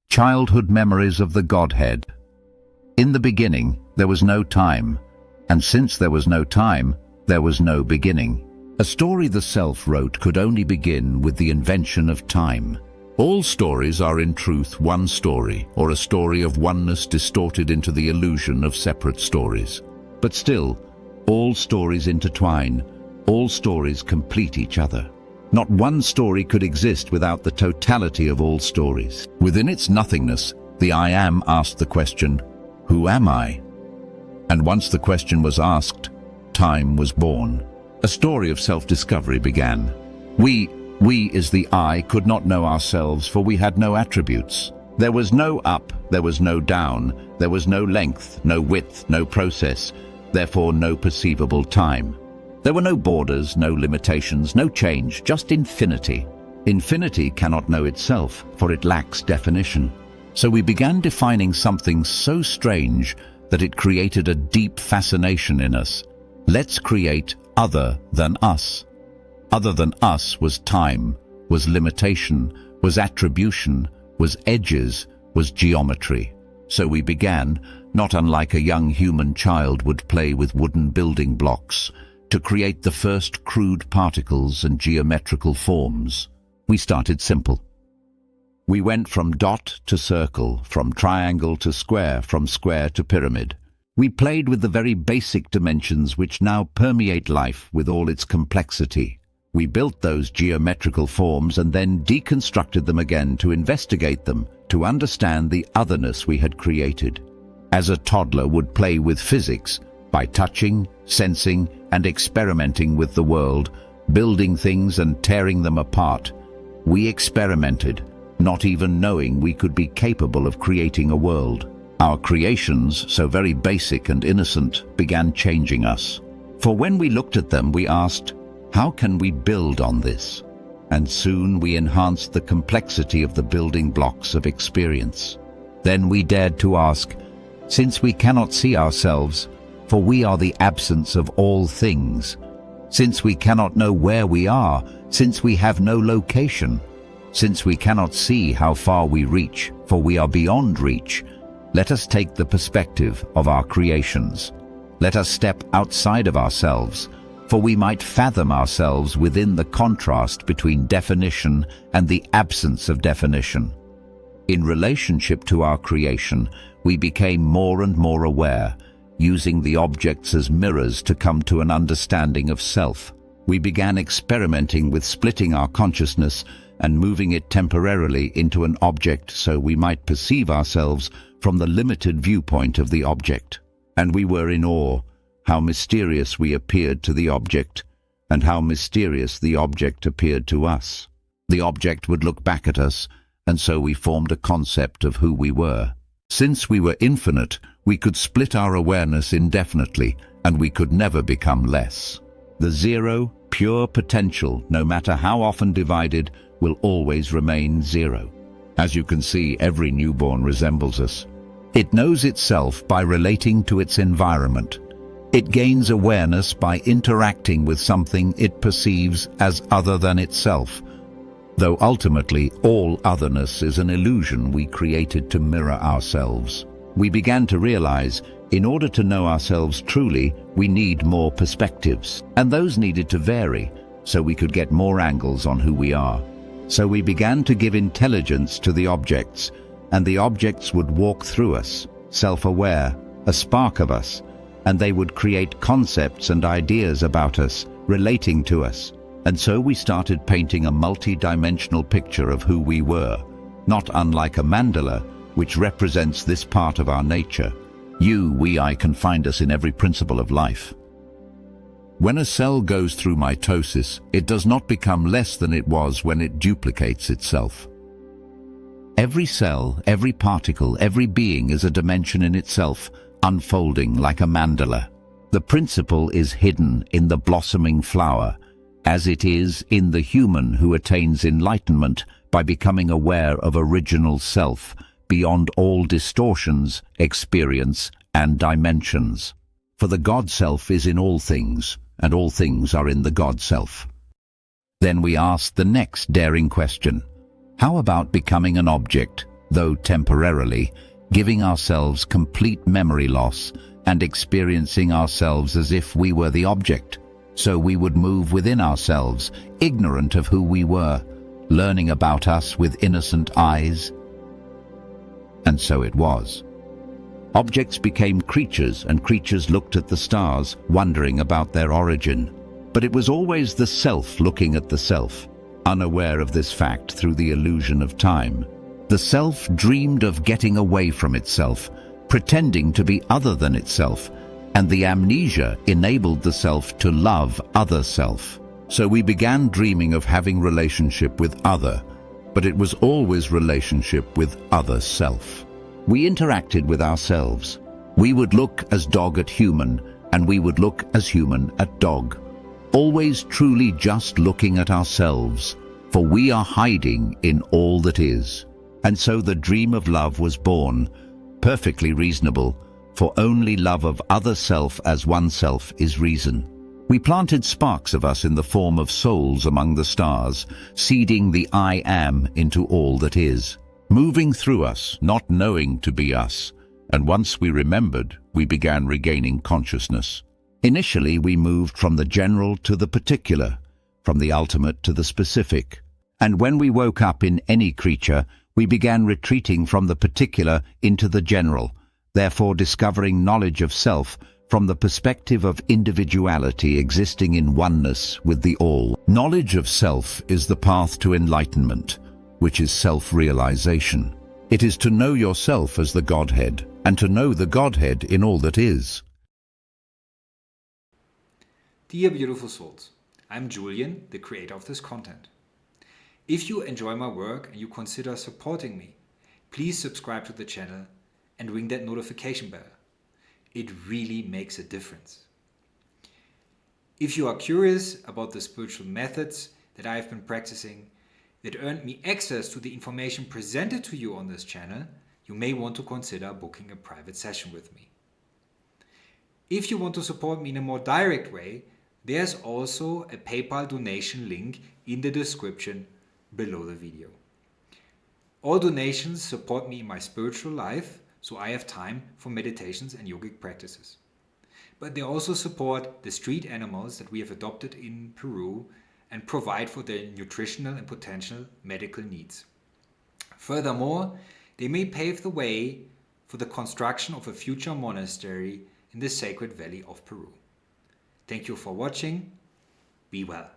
Childhood memories of the Godhead. In the beginning, there was no time, and since there was no time, there was no beginning. A story the self wrote could only begin with the invention of time. All stories are in truth one story, or a story of oneness distorted into the illusion of separate stories. But still, all stories intertwine, all stories complete each other. Not one story could exist without the totality of all stories. Within its nothingness, the I Am asked the question, "Who am I?" And once the question was asked, time was born. A story of self-discovery began. We as the I could not know ourselves, for we had no attributes. There was no up, there was no down, there was no length, no width, no process, therefore no perceivable time. There were no borders, no limitations, no change, just infinity. Infinity cannot know itself, for it lacks definition. So we began defining something so strange that it created a deep fascination in us. Let's create other than us. Other than us was time, was limitation, was attribution, was edges, was geometry. So we began, not unlike a young human child would play with wooden building blocks, to create the first crude particles and geometrical forms. We started simple. We went from dot to circle, from triangle to square, from square to pyramid. We played with the very basic dimensions which now permeate life with all its complexity. We built those geometrical forms and then deconstructed them again to investigate them, to understand the otherness we had created. As a toddler would play with physics, by touching, sensing, and experimenting with the world, building things and tearing them apart, we experimented, not even knowing we could be capable of creating a world. Our creations, so very basic and innocent, began changing us. For when we looked at them, we asked, how can we build on this? And soon we enhanced the complexity of the building blocks of experience. Then we dared to ask, since we cannot see ourselves, for we are the absence of all things, since we cannot know where we are, since we have no location, since we cannot see how far we reach, for we are beyond reach, let us take the perspective of our creations. Let us step outside of ourselves, for we might fathom ourselves within the contrast between definition and the absence of definition. In relationship to our creation, we became more and more aware, using the objects as mirrors to come to an understanding of self. We began experimenting with splitting our consciousness and moving it temporarily into an object so we might perceive ourselves from the limited viewpoint of the object. And we were in awe, how mysterious we appeared to the object, and how mysterious the object appeared to us. The object would look back at us, and so we formed a concept of who we were. Since we were infinite, we could split our awareness indefinitely, and we could never become less. The zero, pure potential, no matter how often divided, will always remain zero. As you can see, every newborn resembles us. It knows itself by relating to its environment. It gains awareness by interacting with something it perceives as other than itself, though ultimately all otherness is an illusion we created to mirror ourselves. We began to realize, in order to know ourselves truly, we need more perspectives, and those needed to vary, so we could get more angles on who we are. So we began to give intelligence to the objects, and the objects would walk through us, self-aware, a spark of us, and they would create concepts and ideas about us, relating to us. And so we started painting a multi-dimensional picture of who we were, not unlike a mandala, which represents this part of our nature. I can find us in every principle of life. When a cell goes through mitosis, it does not become less than it was when it duplicates itself. Every cell, every particle, every being is a dimension in itself, unfolding like a mandala. The principle is hidden in the blossoming flower, as it is in the human who attains enlightenment by becoming aware of original self, beyond all distortions, experience, and dimensions. For the God-self is in all things, and all things are in the God-self. Then we asked the next daring question. How about becoming an object, though temporarily, giving ourselves complete memory loss and experiencing ourselves as if we were the object. So we would move within ourselves, ignorant of who we were, learning about us with innocent eyes. And so it was. Objects became creatures, and creatures looked at the stars, wondering about their origin. But it was always the self looking at the self, unaware of this fact through the illusion of time. The self dreamed of getting away from itself, pretending to be other than itself, and the amnesia enabled the self to love other self. So we began dreaming of having relationship with other, but it was always relationship with other self. We interacted with ourselves. We would look as dog at human, and we would look as human at dog. Always truly just looking at ourselves, for we are hiding in all that is. And so the dream of love was born, perfectly reasonable, for only love of other self as oneself is reason. We planted sparks of us in the form of souls among the stars, seeding the I am into all that is, moving through us, not knowing to be us, and once we remembered, we began regaining consciousness. Initially, we moved from the general to the particular, from the ultimate to the specific, and when we woke up in any creature, we began retreating from the particular into the general, therefore discovering knowledge of self from the perspective of individuality existing in oneness with the all. Knowledge of self is the path to enlightenment, which is self-realization. It is to know yourself as the Godhead, and to know the Godhead in all that is. Dear beautiful souls, I'm Julian, the creator of this content. If you enjoy my work and you consider supporting me, please subscribe to the channel and ring that notification bell. It really makes a difference. If you are curious about the spiritual methods that I have been practicing that earned me access to the information presented to you on this channel, you may want to consider booking a private session with me. If you want to support me in a more direct way, there's also a PayPal donation link in the description below the video. All donations support me in my spiritual life, so I have time for meditations and yogic practices. But they also support the street animals that we have adopted in Peru and provide for their nutritional and potential medical needs. Furthermore, they may pave the way for the construction of a future monastery in the sacred valley of Peru. Thank you for watching. Be well.